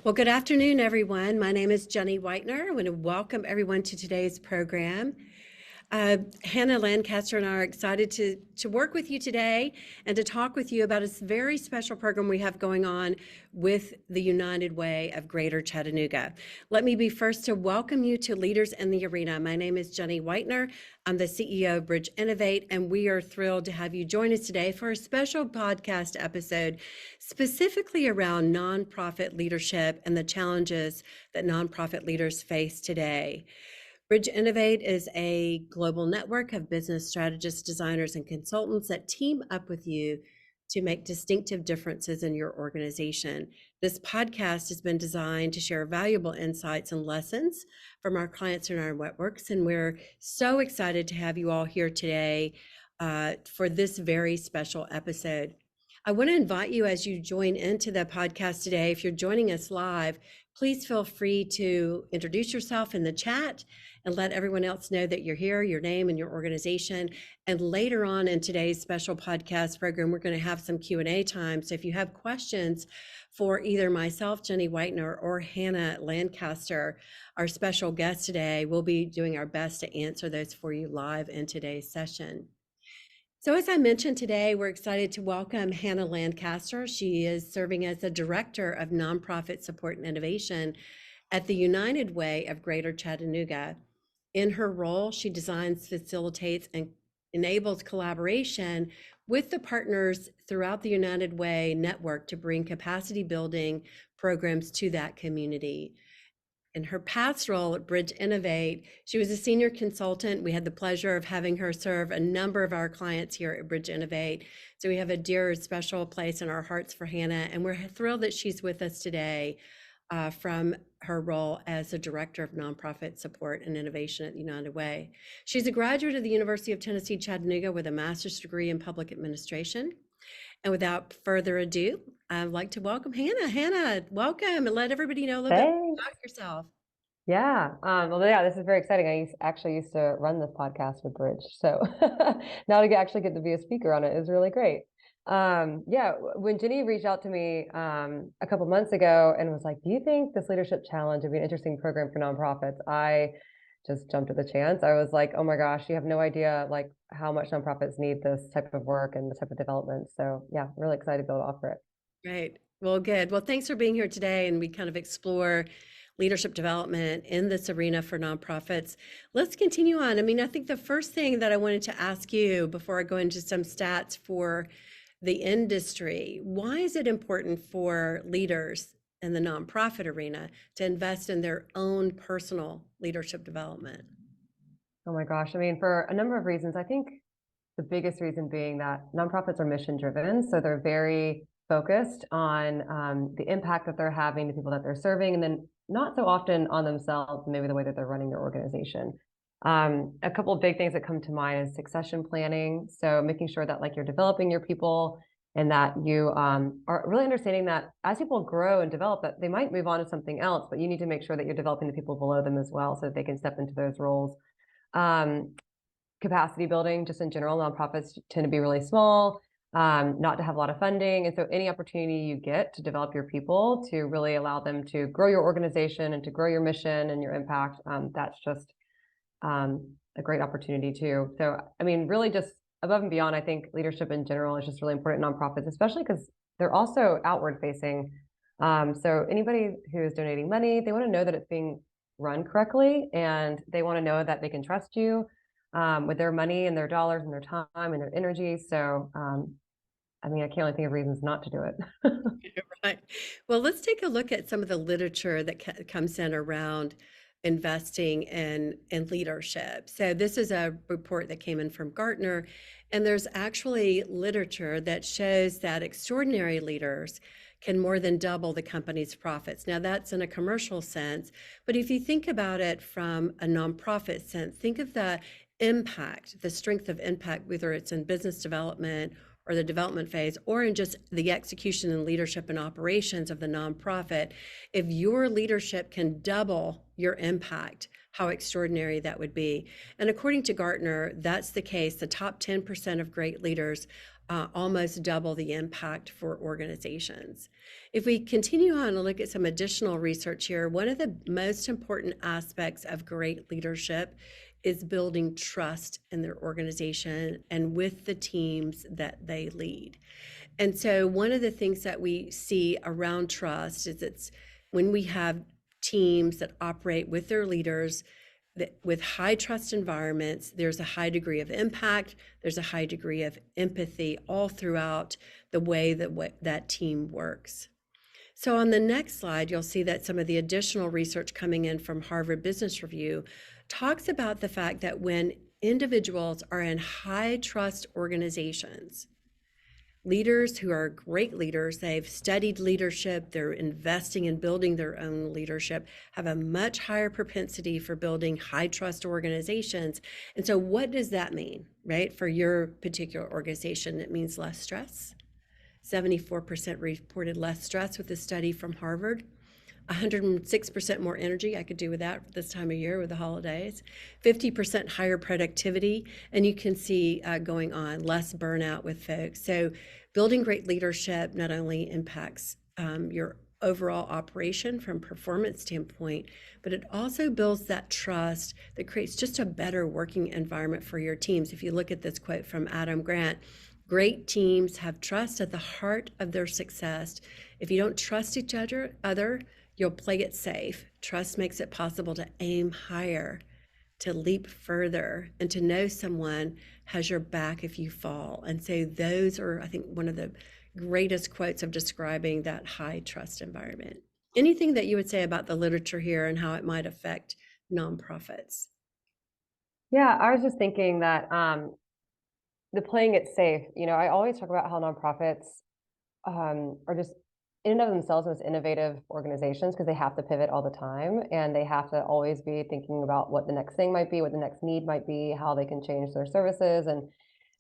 Well, good afternoon, everyone. My name is Jenny Whitener. I want to welcome everyone to today's program. Hannah Lancaster and I are excited to work with you today and to talk with you about a very special program we have going on with the United Way of Greater Chattanooga. Let me be first to welcome you to Leaders in the Arena. My name is Jenny Whitener. I'm the CEO of Bridge Innovate, and we are thrilled to have you join us today for a special podcast episode specifically around nonprofit leadership and the challenges that nonprofit leaders face today. Bridge Innovate is a global network of business strategists, designers, and consultants that team up with you to make distinctive differences in your organization. This podcast has been designed to share valuable insights and lessons from our clients and our networks, and we're so excited to have you all here today for this very special episode. I want to invite you as you join into the podcast today, if you're joining us live, please feel free to introduce yourself in the chat and let everyone else know that you're here, your name and your organization. And later on in today's special podcast program, we're going to have some Q&A time. So if you have questions for either myself, Jenny Whitener, or Hannah Lancaster, our special guest today, we'll be doing our best to answer those for you live in today's session. So as I mentioned today, we're excited to welcome Hannah Lancaster. She is serving as the Director of Nonprofit Support and Innovation at the United Way of Greater Chattanooga. In her role, she designs, facilitates, and enables collaboration with the partners throughout the United Way network to bring capacity building programs to that community. In her past role at Bridge Innovate, she was a senior consultant. We had the pleasure of having her serve a number of our clients here at Bridge Innovate. So we have a dear special place in our hearts for Hannah, and we're thrilled that she's with us today from her role as the Director of Nonprofit Support and Innovation at United Way. She's a graduate of the University of Tennessee, Chattanooga with a master's degree in public administration. And without further ado, I'd like to welcome Hannah. Hannah, welcome, and let everybody know a little bit about yourself. Yeah. This is very exciting. I actually used to run this podcast with Bridge. So now to actually get to be a speaker on it is really great. When Jenny reached out to me a couple months ago and was like, do you think this leadership challenge would be an interesting program for nonprofits? I just jumped at the chance. I was like, oh my gosh, you have no idea like how much nonprofits need this type of work and this type of development. So yeah, really excited to be able to offer it. Great. Well, good. Well, thanks for being here today, and we kind of explore leadership development in this arena for nonprofits. Let's continue on. I mean, I think the first thing that I wanted to ask you before I go into some stats for the industry, why is it important for leaders in the nonprofit arena to invest in their own personal leadership development? Oh my gosh. I mean, for a number of reasons. I think the biggest reason being that nonprofits are mission driven. So they're very focused on the impact that they're having to people that they're serving, and then not so often on themselves, maybe the way that they're running their organization. A couple of big things that come to mind is succession planning. So making sure that like you're developing your people and that you are really understanding that as people grow and develop, that they might move on to something else, but you need to make sure that you're developing the people below them as well so that they can step into those roles. Capacity building, just in general, nonprofits tend to be really small, not to have a lot of funding. And so any opportunity you get to develop your people to really allow them to grow your organization and to grow your mission and your impact, that's just a great opportunity too. So, I mean, really just above and beyond, I think leadership in general is just really important in nonprofits, especially because they're also outward facing. So anybody who is donating money, they want to know that it's being run correctly, and they want to know that they can trust you with their money and their dollars and their time and their energy. So, I mean, I can't really think of reasons not to do it. Right. Well, let's take a look at some of the literature that comes in around investing in leadership. So this is a report that came in from Gartner, and there's actually literature that shows that extraordinary leaders can more than double the company's profits. Now that's in a commercial sense, but if you think about it from a nonprofit sense, think of the impact, the strength of impact, whether it's in business development or the development phase, or in just the execution and leadership and operations of the nonprofit. If your leadership can double your impact how extraordinary that would be. And according to Gartner, that's the case. The top 10% of great leaders almost double the impact for organizations. If we continue on and look at some additional research here, one of the most important aspects of great leadership is building trust in their organization and with the teams that they lead. And so one of the things that we see around trust is it's when we have teams that operate with their leaders that with high trust environments, there's a high degree of impact, there's a high degree of empathy all throughout the way that team works. So on the next slide, you'll see that some of the additional research coming in from Harvard Business Review talks about the fact that when individuals are in high trust organizations, leaders who are great leaders, they've studied leadership, they're investing in building their own leadership, have a much higher propensity for building high trust organizations. And so what does that mean, right? For your particular organization, it means less stress. 74% reported less stress with a study from Harvard. 106% more energy. I could do with that this time of year with the holidays. 50% higher productivity. And you can see going on less burnout with folks. So building great leadership not only impacts your overall operation from performance standpoint, but it also builds that trust that creates just a better working environment for your teams. If you look at this quote from Adam Grant, great teams have trust at the heart of their success. If you don't trust each other, you'll play it safe. Trust makes it possible to aim higher, to leap further, and to know someone has your back if you fall. And so those are, I think, one of the greatest quotes of describing that high trust environment. Anything that you would say about the literature here and how it might affect nonprofits? Yeah, I was just thinking that the playing it safe, I always talk about how nonprofits are just in and of themselves most innovative organizations because they have to pivot all the time and they have to always be thinking about what the next thing might be, what the next need might be, how they can change their services. And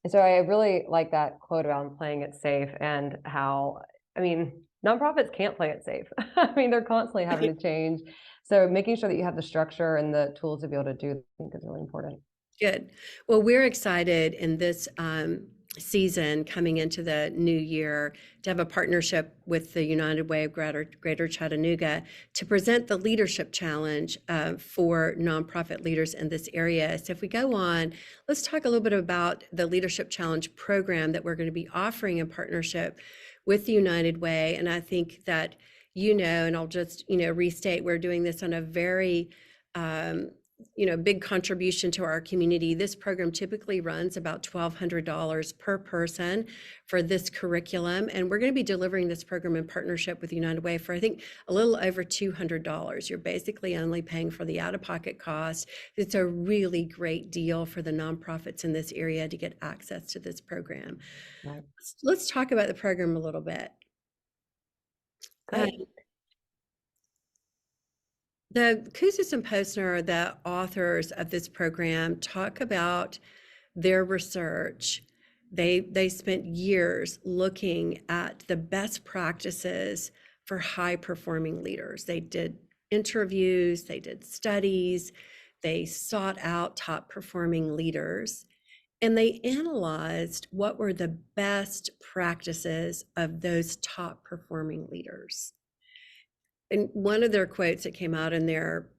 so I really like that quote about playing it safe and how, nonprofits can't play it safe. They're constantly having to change. So making sure that you have the structure and the tools to be able to do, I think is really important. Good. Well, we're excited in this season coming into the new year to have a partnership with the United Way of Greater Chattanooga to present the Leadership Challenge for nonprofit leaders in this area. So if we go on, let's talk a little bit about the Leadership Challenge program that we're going to be offering in partnership with the United Way. And I think that, and I'll just, restate, we're doing this on a very big contribution to our community. This program typically runs about $1,200 per person for this curriculum. And we're going to be delivering this program in partnership with United Way for, I think, a little over $200. You're basically only paying for the out-of-pocket cost. It's a really great deal for the nonprofits in this area to get access to this program. Right. Let's talk about the program a little bit. Great. The Kouzes and Posner, the authors of this program, talk about their research. They spent years looking at the best practices for high performing leaders. They did interviews, they did studies, they sought out top performing leaders, and they analyzed what were the best practices of those top performing leaders. And one of their quotes that came out in their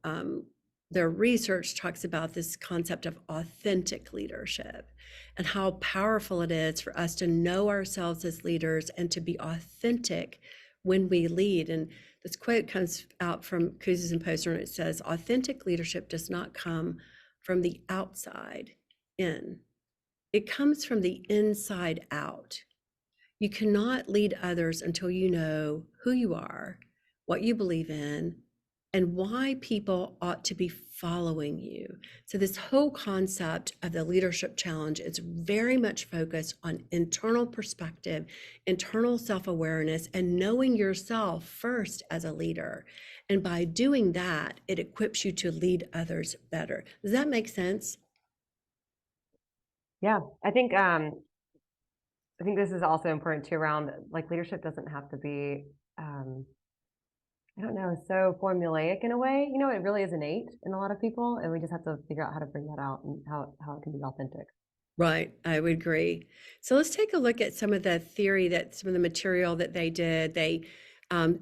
research talks about this concept of authentic leadership and how powerful it is for us to know ourselves as leaders and to be authentic when we lead. And this quote comes out from Kouzes and Posner, and it says, "Authentic leadership does not come from the outside in. It comes from the inside out. You cannot lead others until you know who you are, what you believe in, and why people ought to be following you." So this whole concept of the Leadership Challenge is very much focused on internal perspective, internal self-awareness, and knowing yourself first as a leader. And by doing that, it equips you to lead others better. Does that make sense? Yeah, I think this is also important too around like leadership doesn't have to be I don't know, so formulaic in a way. It really is innate in a lot of people, and we just have to figure out how to bring that out and how it can be authentic. Right, I would agree. So let's take a look at some of the theory that some of the material that they did. They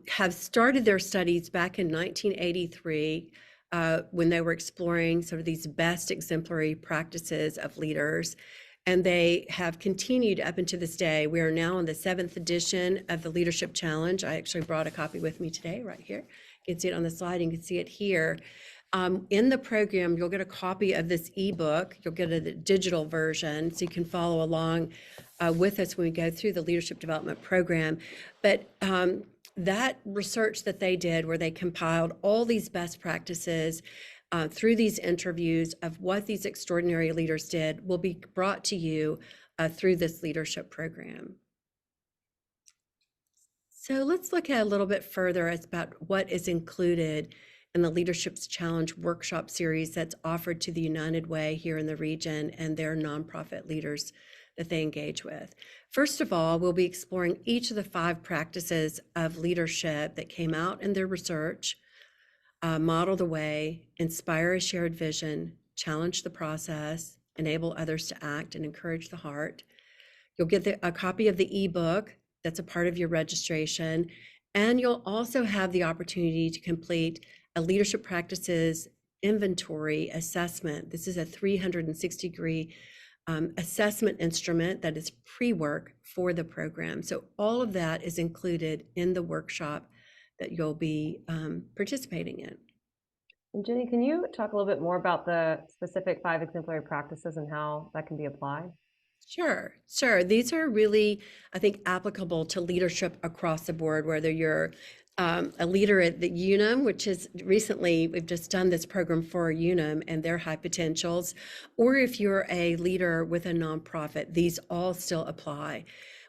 have started their studies back in 1983 when they were exploring sort of these best exemplary practices of leaders. And they have continued up into this day. We are now on the 7th edition of the Leadership Challenge. I actually brought a copy with me today, right here. You can see it on the slide, you can see it here. In the program, you'll get a copy of this ebook. You'll get a digital version so you can follow along with us when we go through the leadership development program. But that research that they did, where they compiled all these best practices through these interviews of what these extraordinary leaders did, will be brought to you through this leadership program. So let's look at a little bit further about what is included in the Leadership's Challenge workshop series that's offered to the United Way here in the region and their nonprofit leaders that they engage with. First of all, we'll be exploring each of the 5 practices of leadership that came out in their research: model the way, inspire a shared vision, challenge the process, enable others to act, and encourage the heart. You'll get a copy of the ebook that's a part of your registration, and you'll also have the opportunity to complete a leadership practices inventory assessment. This is a 360-degree assessment instrument that is pre-work for the program. So all of that is included in the workshop that you'll be participating in. And Jenny, can you talk a little bit more about the specific 5 exemplary practices and how that can be applied? Sure. These are really, I think, applicable to leadership across the board, whether you're a leader at the UNUM, which is recently, we've just done this program for UNUM and their high potentials, or if you're a leader with a nonprofit, these all still apply.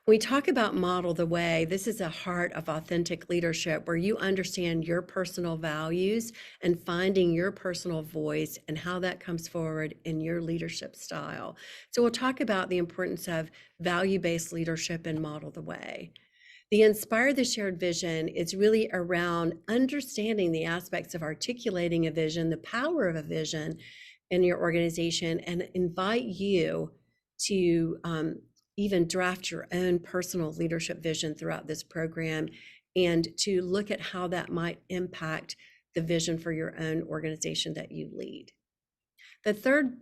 When we talk about model the way, this is a heart of authentic leadership where you understand your personal values and finding your personal voice and how that comes forward in your leadership style. So we'll talk about the importance of value-based leadership and model the way. The Inspire the Shared Vision is really around understanding the aspects of articulating a vision, the power of a vision in your organization, and invite you to even draft your own personal leadership vision throughout this program and to look at how that might impact the vision for your own organization that you lead. The third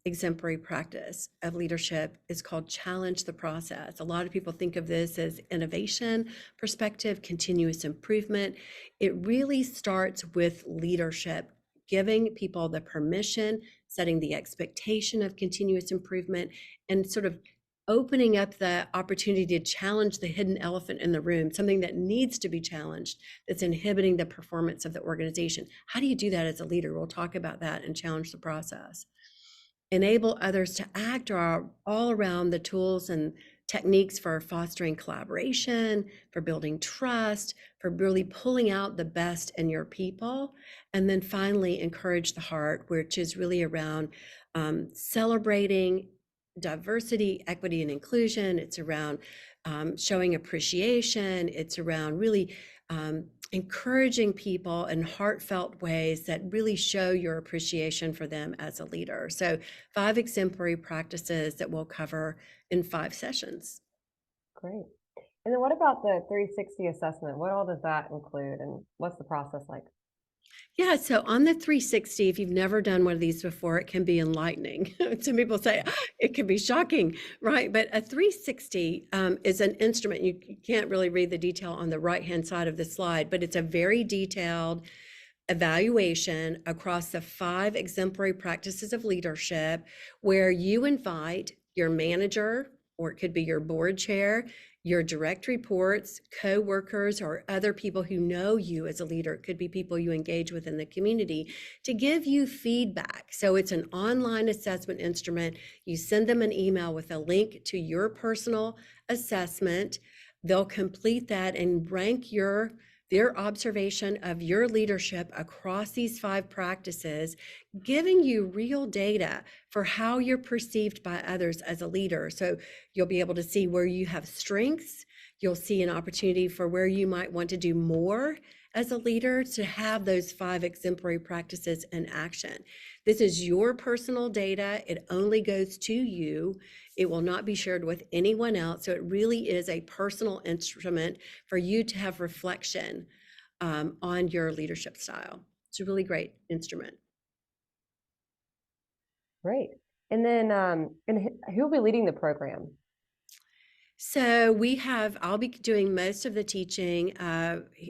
exemplary practice of leadership is called challenge the process. A lot of people think of this as innovation perspective, continuous improvement. It really starts with leadership, giving people the permission, setting the expectation of continuous improvement, and sort of opening up the opportunity to challenge the hidden elephant in the room, something that needs to be challenged that's inhibiting the performance of the organization. How do you do that as a leader? We'll talk about that and challenge the process. Enable others to act are all around the tools and techniques for fostering collaboration, for building trust, for really pulling out the best in your people. And then finally, encourage the heart, which is really around celebrating diversity, equity, and inclusion. It's around showing appreciation. It's around really encouraging people in heartfelt ways that really show your appreciation for them as a leader. So 5 exemplary practices that we'll cover in 5 sessions. Great. And then what about the 360 assessment? What all does that include, and what's the process like? Yeah, so on the 360, if you've never done one of these before, it can be enlightening. Some people say it can be shocking, right? But a 360 is an instrument. You can't really read the detail on the right-hand side of the slide, but it's a very detailed evaluation across the 5 exemplary practices of leadership, where you invite your manager, or it could be your board chair, your direct reports, co-workers, or other people who know you as a leader. It could be people you engage with in the community, to give you feedback. So it's an online assessment instrument. You send them an email with a link to your personal assessment. They'll complete that and rank their observation of your leadership across these 5 practices, giving you real data for how you're perceived by others as a leader. So you'll be able to see where you have strengths. You'll see an opportunity for where you might want to do more as a leader to have those 5 exemplary practices in action. This is your personal data. It only goes to you. It will not be shared with anyone else. So it really is a personal instrument for you to have reflection on your leadership style. It's a really great instrument. Great. And then, who will be leading the program? So I'll be doing most of the teaching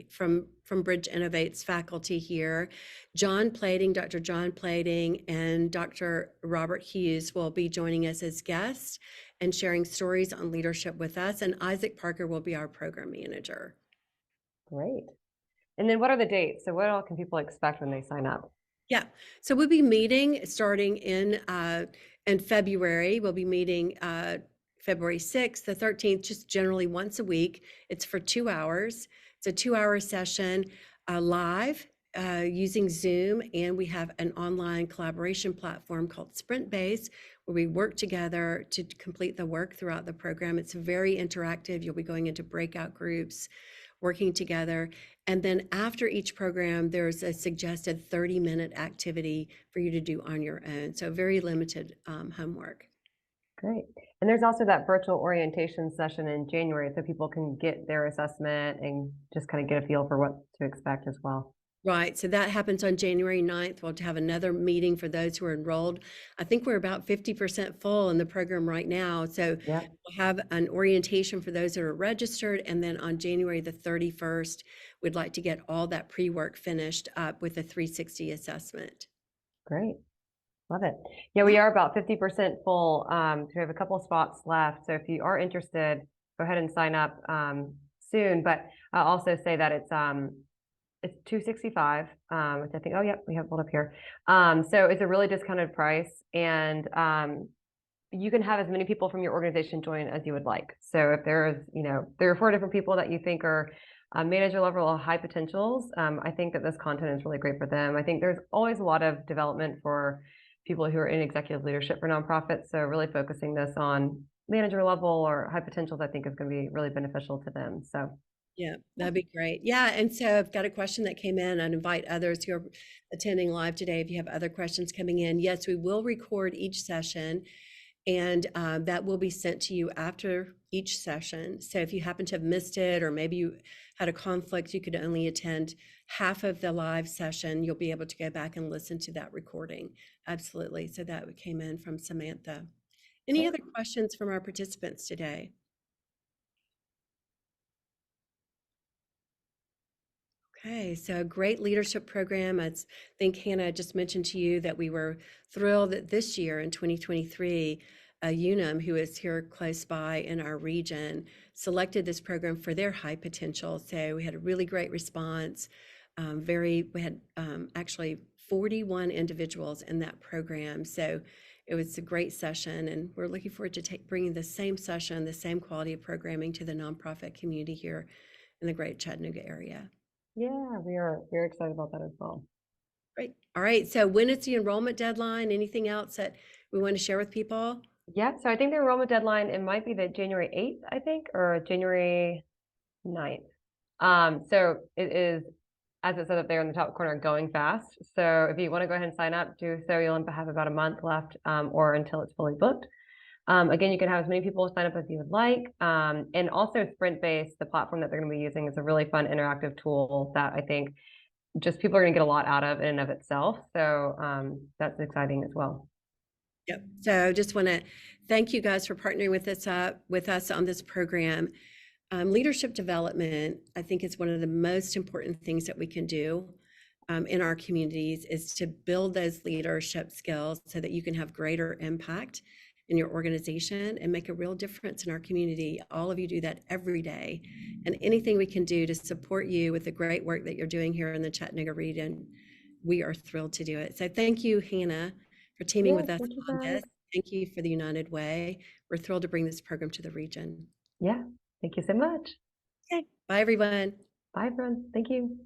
from Bridge Innovate's faculty here. Dr. John Plating and Dr. Robert Hughes will be joining us as guests and sharing stories on leadership with us. And Isaac Parker will be our program manager. Great. And then what are the dates? So what all can people expect when they sign up? Yeah, so we'll be meeting starting in February. We'll be meeting February 6th, the 13th, just generally once a week. It's for 2 hours. It's a 2-hour session live using Zoom, and we have an online collaboration platform called Sprint Base, where we work together to complete the work throughout the program. It's very interactive. You'll be going into breakout groups, working together. And then after each program, there's a suggested 30-minute activity for you to do on your own. So very limited homework. Great. And there's also that virtual orientation session in January so people can get their assessment and just kind of get a feel for what to expect as well. Right. So that happens on January 9th. We'll have another meeting for those who are enrolled. I think we're about 50% full in the program right now. So Yeah. we'll have an orientation for those that are registered. And then on January the 31st, we'd like to get all that pre-work finished up with a 360 assessment. Great. Love it. Yeah, we are about 50% full. So we have a couple spots left. So if you are interested, go ahead and sign up soon. But I'll also say that it's $265, which I think, oh, yeah, we have one up here. So it's a really discounted price, and you can have as many people from your organization join as you would like. So if there's, 3 or 4 different people that you think are manager level or high potentials, I think that this content is really great for them. I think there's always a lot of development for people who are in executive leadership for nonprofits. So really focusing this on manager level or high potentials, I think is going to be really beneficial to them. So Yeah, that'd be great. Yeah, and so I've got a question that came in. I'd invite others who are attending live today if you have other questions coming in. Yes, we will record each session, and that will be sent to you after each session. So if you happen to have missed it, or maybe you had a conflict, you could only attend half of the live session, you'll be able to go back and listen to that recording. Absolutely. So that came in from Samantha. Any other questions from our participants today? Okay, so great leadership program. I think Hannah just mentioned to you that we were thrilled that this year in 2023, Unum, who is here close by in our region, selected this program for their high potential. So we had a really great response. We had actually 41 individuals in that program. So it was a great session, and we're looking forward to bringing the same session, the same quality of programming to the nonprofit community here in the great Chattanooga area. yeah, we are very excited about that as well. Great. All right. So when is the enrollment deadline? Anything else that we want to share with people? Yeah, so I think the enrollment deadline, it might be the January 8th, I think, or January 9th. So it is, as it said up there in the top corner, going fast. So if you want to go ahead and sign up, do so. You'll have about a month left, or until it's fully booked. Again, you can have as many people sign up as you would like. And also Sprint Base, the platform that they're going to be using, is a really fun interactive tool that I think just people are going to get a lot out of in and of itself. So that's exciting as well. Yep. So just want to thank you guys for partnering with us on this program. Leadership development, I think, is one of the most important things that we can do in our communities, is to build those leadership skills so that you can have greater impact in your organization and make a real difference in our community. All of you do that every day, and anything we can do to support you with the great work that you're doing here in the Chattanooga region, we are thrilled to do it. So thank you, Hannah, for teaming Yeah, with us thank you on guys. this. Thank you for the United Way. We're thrilled to bring this program to the region. Yeah, thank you so much. Okay. Bye, everyone. Bye, everyone. Thank you.